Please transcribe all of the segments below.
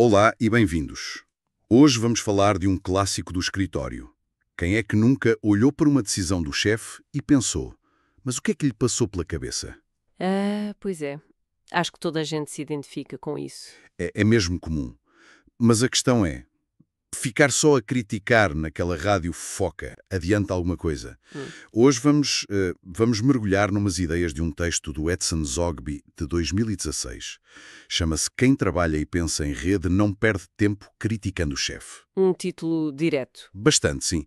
Olá e bem-vindos. Hoje vamos falar de um clássico do escritório. Quem é que nunca olhou para uma decisão do chefe e pensou, mas o que é que lhe passou pela cabeça? Pois é. Acho que toda a gente se identifica com isso. É mesmo comum. Mas a questão é, ficar só a criticar naquela rádio foca adianta alguma coisa? Hum. Hoje vamos mergulhar numas ideias de um texto do Edson Zogby, de 2016. Chama-se Quem trabalha e pensa em rede não perde tempo criticando o chefe. Um título direto. Bastante, sim.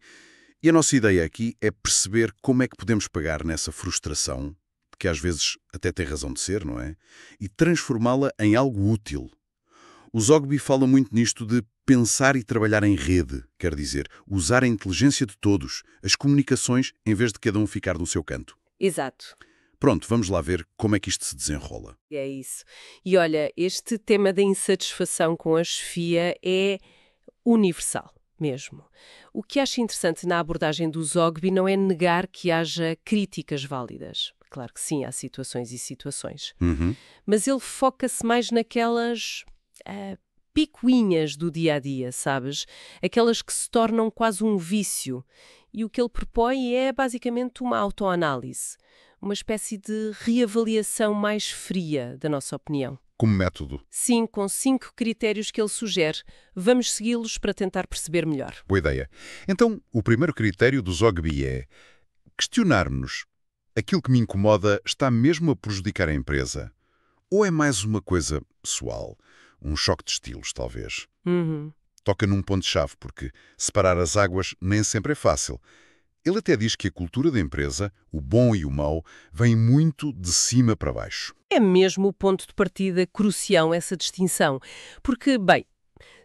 E a nossa ideia aqui é perceber como é que podemos pegar nessa frustração, que às vezes até tem razão de ser, não é? E transformá-la em algo útil. O Zogby fala muito nisto de pensar e trabalhar em rede, quer dizer, usar a inteligência de todos, as comunicações, em vez de cada um ficar no seu canto. Exato. Pronto, vamos lá ver como é que isto se desenrola. É isso. E olha, este tema da insatisfação com a chefia é universal mesmo. O que acho interessante na abordagem do Zogby não é negar que haja críticas válidas. Claro que sim, há situações e situações. Uhum. Mas ele foca-se mais naquelas picuinhas do dia-a-dia, sabes? Aquelas que se tornam quase um vício. E o que ele propõe é basicamente uma autoanálise, uma espécie de reavaliação mais fria da nossa opinião. Como método. Sim, com 5 critérios que ele sugere. Vamos segui-los para tentar perceber melhor. Boa ideia. Então, o primeiro critério do Zogby é questionar-nos. Aquilo que me incomoda está mesmo a prejudicar a empresa? Ou é mais uma coisa pessoal? Um choque de estilos, talvez. Uhum. Toca num ponto-chave, porque separar as águas nem sempre é fácil. Ele até diz que a cultura da empresa, o bom e o mau, vem muito de cima para baixo. É mesmo o ponto de partida crucial essa distinção. Porque, bem,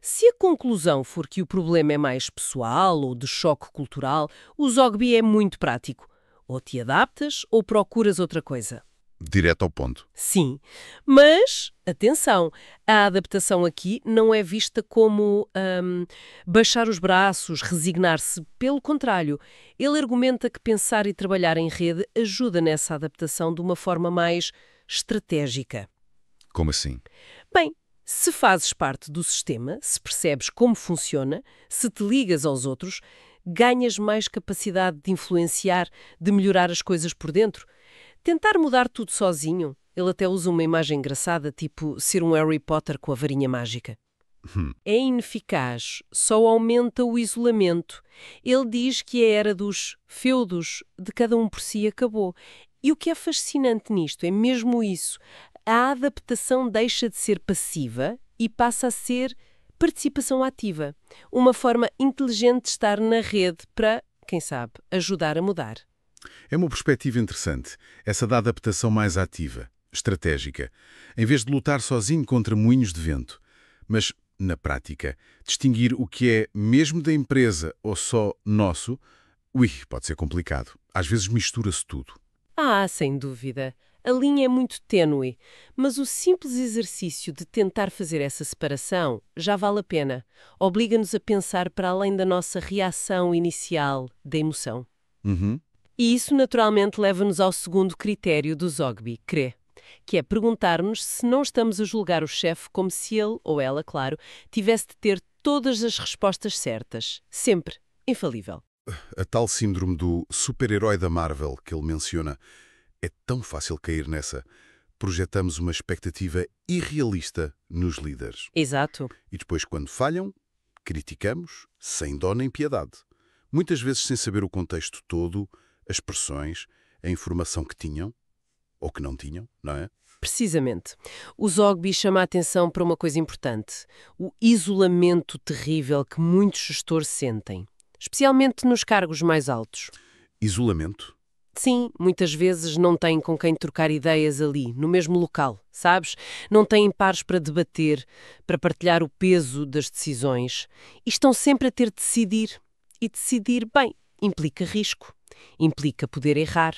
se a conclusão for que o problema é mais pessoal ou de choque cultural, o Zogby é muito prático. Ou te adaptas ou procuras outra coisa. Direto ao ponto. Sim, mas, atenção, a adaptação aqui não é vista como baixar os braços, resignar-se. Pelo contrário, ele argumenta que pensar e trabalhar em rede ajuda nessa adaptação de uma forma mais estratégica. Como assim? Bem, se fazes parte do sistema, se percebes como funciona, se te ligas aos outros, ganhas mais capacidade de influenciar, de melhorar as coisas por dentro. Tentar mudar tudo sozinho, ele até usa uma imagem engraçada, tipo ser um Harry Potter com a varinha mágica. É ineficaz, só aumenta o isolamento. Ele diz que a era dos feudos, de cada um por si, acabou. E o que é fascinante nisto é mesmo isso. A adaptação deixa de ser passiva e passa a ser participação ativa. Uma forma inteligente de estar na rede para, quem sabe, ajudar a mudar. É uma perspectiva interessante, essa da adaptação mais ativa, estratégica, em vez de lutar sozinho contra moinhos de vento. Mas, na prática, distinguir o que é mesmo da empresa ou só nosso, pode ser complicado. Às vezes mistura-se tudo. Sem dúvida. A linha é muito ténue, mas o simples exercício de tentar fazer essa separação já vale a pena. Obriga-nos a pensar para além da nossa reação inicial da emoção. Uhum. E isso naturalmente leva-nos ao segundo critério do Zogby, que é perguntar-nos se não estamos a julgar o chefe como se ele, ou ela, claro, tivesse de ter todas as respostas certas. Sempre. Infalível. A tal síndrome do super-herói da Marvel que ele menciona, é tão fácil cair nessa. Projetamos uma expectativa irrealista nos líderes. Exato. E depois, quando falham, criticamos sem dó nem piedade. Muitas vezes sem saber o contexto todo, as pressões, a informação que tinham ou que não tinham, não é? Precisamente. O Zogby chama a atenção para uma coisa importante. O isolamento terrível que muitos gestores sentem. Especialmente nos cargos mais altos. Isolamento? Sim, muitas vezes não têm com quem trocar ideias ali, no mesmo local, sabes? Não têm pares para debater, para partilhar o peso das decisões. E estão sempre a ter de decidir. E decidir, bem, implica risco. Implica poder errar.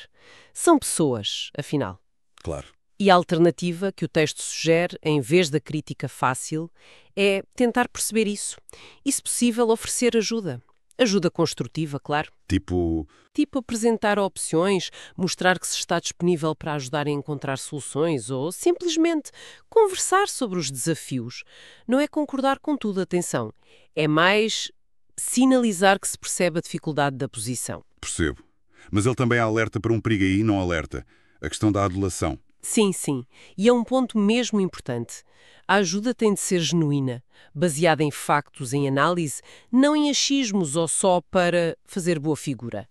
São pessoas, afinal. Claro. E a alternativa que o texto sugere, em vez da crítica fácil, é tentar perceber isso. E, se possível, oferecer ajuda. Ajuda construtiva, claro. Tipo, Tipo apresentar opções, mostrar que se está disponível para ajudar a encontrar soluções ou simplesmente conversar sobre os desafios. Não é concordar com tudo, atenção. É mais sinalizar que se percebe a dificuldade da posição. percebo. Mas ele também alerta para um perigo aí, não alerta. A questão da adulação. Sim, sim. E é um ponto mesmo importante. A ajuda tem de ser genuína, baseada em factos, em análise, não em achismos ou só para fazer boa figura.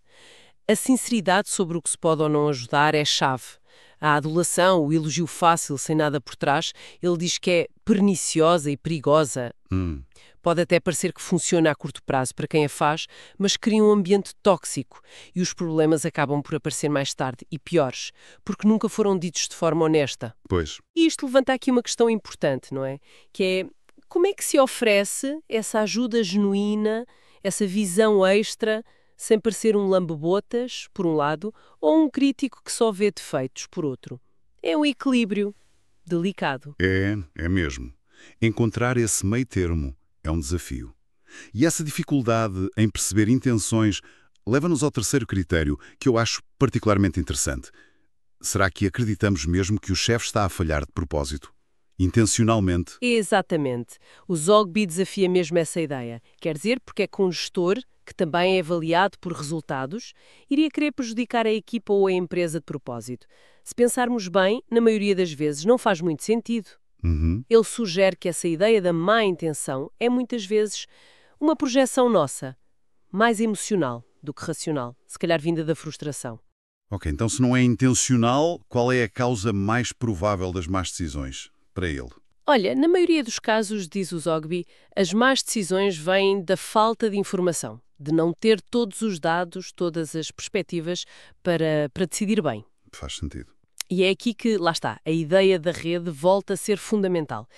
A sinceridade sobre o que se pode ou não ajudar é chave. A adulação, o elogio fácil, sem nada por trás, ele diz que é perniciosa e perigosa. Pode até parecer que funciona a curto prazo para quem a faz, mas cria um ambiente tóxico e os problemas acabam por aparecer mais tarde e piores, porque nunca foram ditos de forma honesta. Pois. E isto levanta aqui uma questão importante, não é? Que é, como é que se oferece essa ajuda genuína, essa visão extra, sem parecer um lambe-botas, por um lado, ou um crítico que só vê defeitos, por outro? É um equilíbrio delicado. É mesmo. Encontrar esse meio termo é um desafio. E essa dificuldade em perceber intenções leva-nos ao terceiro critério, que eu acho particularmente interessante. Será que acreditamos mesmo que o chefe está a falhar de propósito? Intencionalmente? Exatamente. O Zogby desafia mesmo essa ideia. Quer dizer, porque é que um gestor, que também é avaliado por resultados, iria querer prejudicar a equipa ou a empresa de propósito. Se pensarmos bem, na maioria das vezes não faz muito sentido. Ele sugere que essa ideia da má intenção é muitas vezes uma projeção nossa, mais emocional do que racional, se calhar vinda da frustração. Ok, então se não é intencional, qual é a causa mais provável das más decisões para ele? Olha, na maioria dos casos, diz o Zogby, as más decisões vêm da falta de informação, de não ter todos os dados, todas as perspectivas para decidir bem. Faz sentido. E é aqui que, lá está, a ideia da rede volta a ser fundamental.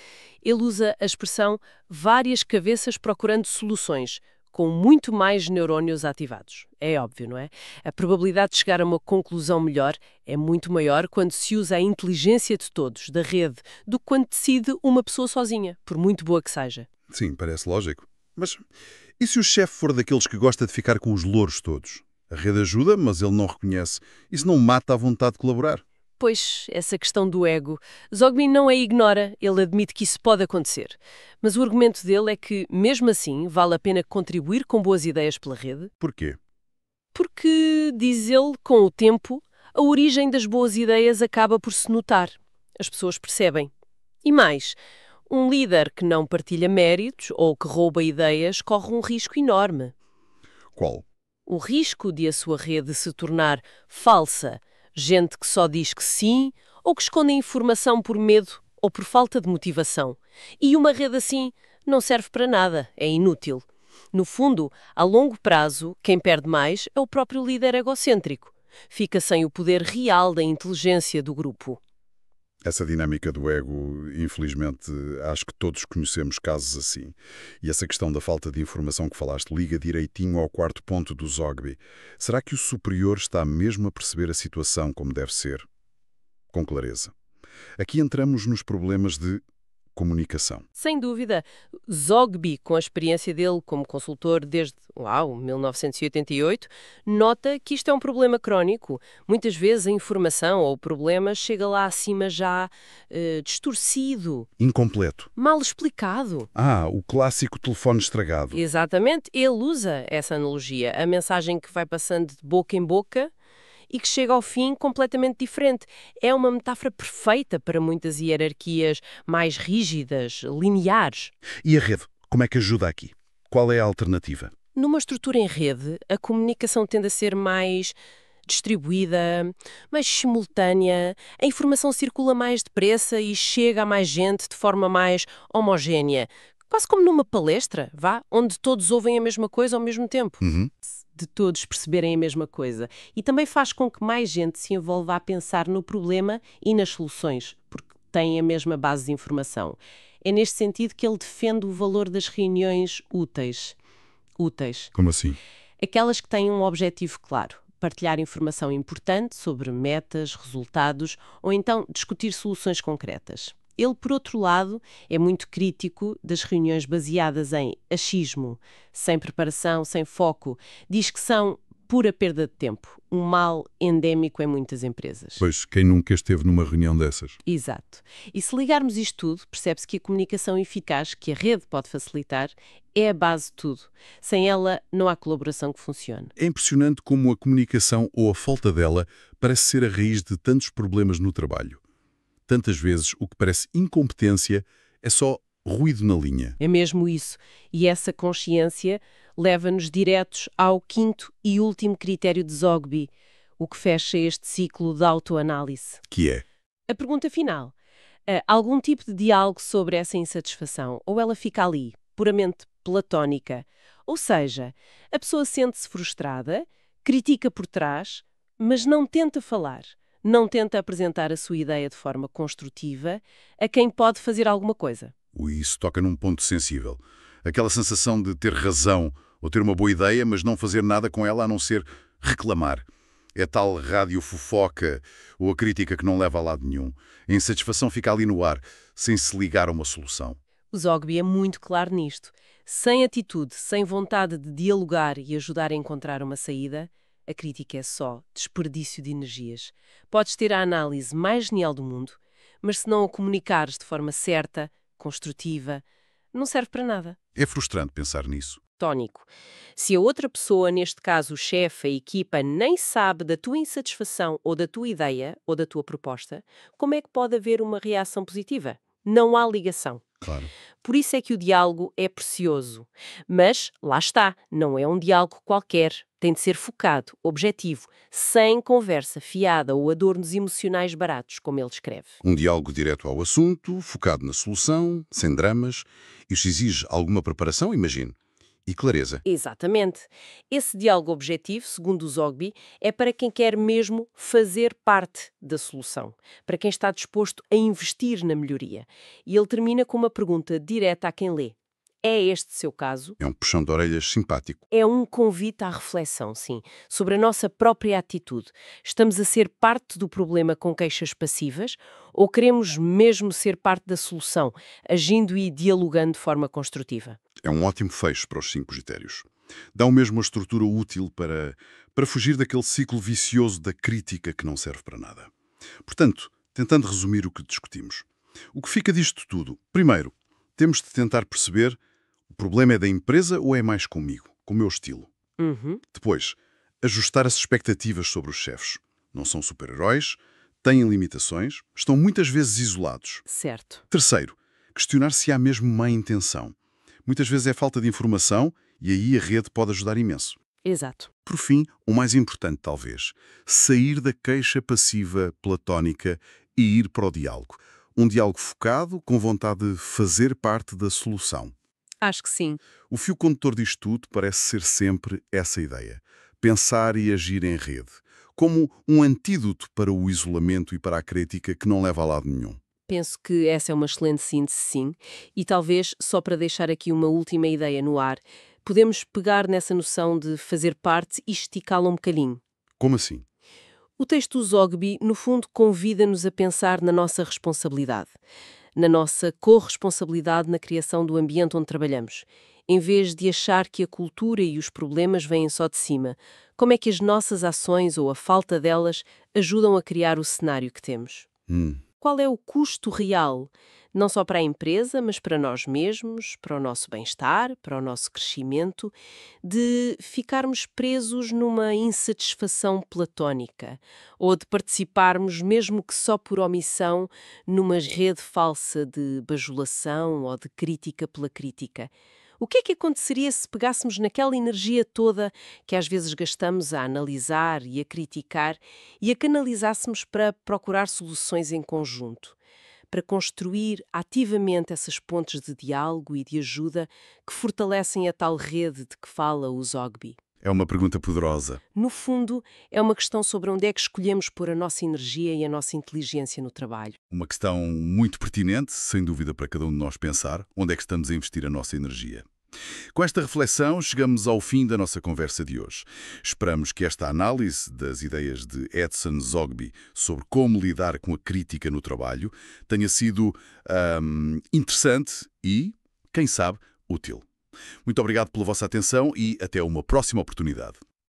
Ele usa a expressão várias cabeças procurando soluções, com muito mais neurónios ativados. É óbvio, não é? A probabilidade de chegar a uma conclusão melhor é muito maior quando se usa a inteligência de todos, da rede, do que quando decide uma pessoa sozinha, por muito boa que seja. Sim, parece lógico. Mas e se o chefe for daqueles que gosta de ficar com os louros todos? A rede ajuda, mas ele não reconhece. Isso não mata a vontade de colaborar? Pois, essa questão do ego, Zogby não a ignora, ele admite que isso pode acontecer. Mas o argumento dele é que, mesmo assim, vale a pena contribuir com boas ideias pela rede, Porquê? porque, diz ele, com o tempo, a origem das boas ideias acaba por se notar. As pessoas percebem. E mais, um líder que não partilha méritos ou que rouba ideias corre um risco enorme. Qual? O risco de a sua rede se tornar falsa, gente que só diz que sim ou que esconde informação por medo ou por falta de motivação. E uma rede assim não serve para nada, é inútil. No fundo, a longo prazo, quem perde mais é o próprio líder egocêntrico. Fica sem o poder real da inteligência do grupo. Essa dinâmica do ego, infelizmente, acho que todos conhecemos casos assim. E essa questão da falta de informação que falaste liga direitinho ao quarto ponto do Zogby. Será que o superior está mesmo a perceber a situação como deve ser? Com clareza. Aqui entramos nos problemas de comunicação. Sem dúvida, Zogby, com a experiência dele como consultor desde 1988, nota que isto é um problema crónico. Muitas vezes a informação ou o problema chega lá acima já distorcido, Incompleto. mal explicado. O clássico telefone estragado. Exatamente, ele usa essa analogia, a mensagem que vai passando de boca em boca e que chega ao fim completamente diferente. É uma metáfora perfeita para muitas hierarquias mais rígidas, lineares. E a rede? Como é que ajuda aqui? Qual é a alternativa? Numa estrutura em rede, a comunicação tende a ser mais distribuída, mais simultânea, a informação circula mais depressa e chega a mais gente de forma mais homogénea. Quase como numa palestra, onde todos ouvem a mesma coisa ao mesmo tempo. De todos perceberem a mesma coisa. E também faz com que mais gente se envolva a pensar no problema e nas soluções, porque têm a mesma base de informação. É neste sentido que ele defende o valor das reuniões úteis. Como assim? Aquelas que têm um objetivo claro. Partilhar informação importante sobre metas, resultados ou então discutir soluções concretas. Ele, por outro lado, é muito crítico das reuniões baseadas em achismo, sem preparação, sem foco. Diz que são pura perda de tempo, um mal endémico em muitas empresas. Pois, quem nunca esteve numa reunião dessas? Exato. E se ligarmos isto tudo, percebe-se que a comunicação eficaz, que a rede pode facilitar, é a base de tudo. Sem ela, não há colaboração que funcione. É impressionante como a comunicação ou a falta dela parece ser a raiz de tantos problemas no trabalho. Tantas vezes o que parece incompetência é só ruído na linha. É mesmo isso. E essa consciência leva-nos diretos ao quinto e último critério de Zogby, o que fecha este ciclo de autoanálise. Que é? A pergunta final. Algum tipo de diálogo sobre essa insatisfação? Ou ela fica ali, puramente platónica? Ou seja, a pessoa sente-se frustrada, critica por trás, mas não tenta falar, não tenta apresentar a sua ideia de forma construtiva a quem pode fazer alguma coisa. Isso toca num ponto sensível. Aquela sensação de ter razão ou ter uma boa ideia, mas não fazer nada com ela a não ser reclamar. É tal rádio fofoca ou a crítica que não leva a lado nenhum. A insatisfação fica ali no ar, sem se ligar a uma solução. O Zogby é muito claro nisto. Sem atitude, sem vontade de dialogar e ajudar a encontrar uma saída, a crítica é só desperdício de energias. Podes ter a análise mais genial do mundo, mas se não a comunicares de forma certa, construtiva, não serve para nada. É frustrante pensar nisso. Tónico. Se a outra pessoa, neste caso o chefe, a equipa, nem sabe da tua insatisfação ou da tua ideia ou da tua proposta, como é que pode haver uma reação positiva? Não há ligação. Claro. Por isso é que o diálogo é precioso. Mas, lá está, não é um diálogo qualquer. Tem de ser focado, objetivo, sem conversa fiada ou adornos emocionais baratos, como ele escreve. Um diálogo direto ao assunto, focado na solução, sem dramas. Isso exige alguma preparação, imagino. E clareza. Exatamente. Esse diálogo objetivo, segundo o Zogby, é para quem quer mesmo fazer parte da solução, para quem está disposto a investir na melhoria. E ele termina com uma pergunta direta a quem lê. É este seu caso? É um puxão de orelhas simpático. É um convite à reflexão, sim, sobre a nossa própria atitude. Estamos a ser parte do problema com queixas passivas ou queremos mesmo ser parte da solução, agindo e dialogando de forma construtiva? É um ótimo fecho para os 5 critérios. Dá mesmo uma estrutura útil para fugir daquele ciclo vicioso da crítica que não serve para nada. Portanto, tentando resumir o que discutimos. O que fica disto tudo? Primeiro, temos de tentar perceber o problema é da empresa ou é mais comigo, com o meu estilo. Depois, ajustar as expectativas sobre os chefes. Não são super-heróis, têm limitações, estão muitas vezes isolados. Certo. Terceiro, questionar se há mesmo má intenção. Muitas vezes é falta de informação e aí a rede pode ajudar imenso. Exato. Por fim, o mais importante talvez, sair da queixa passiva platónica e ir para o diálogo. Um diálogo focado, com vontade de fazer parte da solução. Acho que sim. O fio condutor disto tudo parece ser sempre essa ideia. Pensar e agir em rede. Como um antídoto para o isolamento e para a crítica que não leva a lado nenhum. Penso que essa é uma excelente síntese, sim. E talvez, só para deixar aqui uma última ideia no ar, podemos pegar nessa noção de fazer parte e esticá-la um bocadinho. Como assim? O texto do Zogby, no fundo, convida-nos a pensar na nossa responsabilidade, na nossa corresponsabilidade na criação do ambiente onde trabalhamos. Em vez de achar que a cultura e os problemas vêm só de cima, como é que as nossas ações ou a falta delas ajudam a criar o cenário que temos? Qual é o custo real, não só para a empresa, mas para nós mesmos, para o nosso bem-estar, para o nosso crescimento, de ficarmos presos numa insatisfação platónica ou de participarmos, mesmo que só por omissão, numa rede falsa de bajulação ou de crítica pela crítica? O que é que aconteceria se pegássemos naquela energia toda que às vezes gastamos a analisar e a criticar e a canalizássemos para procurar soluções em conjunto, para construir ativamente essas pontes de diálogo e de ajuda que fortalecem a tal rede de que fala o Zogby? É uma pergunta poderosa. No fundo, é uma questão sobre onde é que escolhemos pôr a nossa energia e a nossa inteligência no trabalho. Uma questão muito pertinente, sem dúvida, para cada um de nós pensar onde é que estamos a investir a nossa energia. Com esta reflexão, chegamos ao fim da nossa conversa de hoje. Esperamos que esta análise das ideias de Edson Zogby sobre como lidar com a crítica no trabalho tenha sido interessante e, quem sabe, útil. Muito obrigado pela vossa atenção e até uma próxima oportunidade.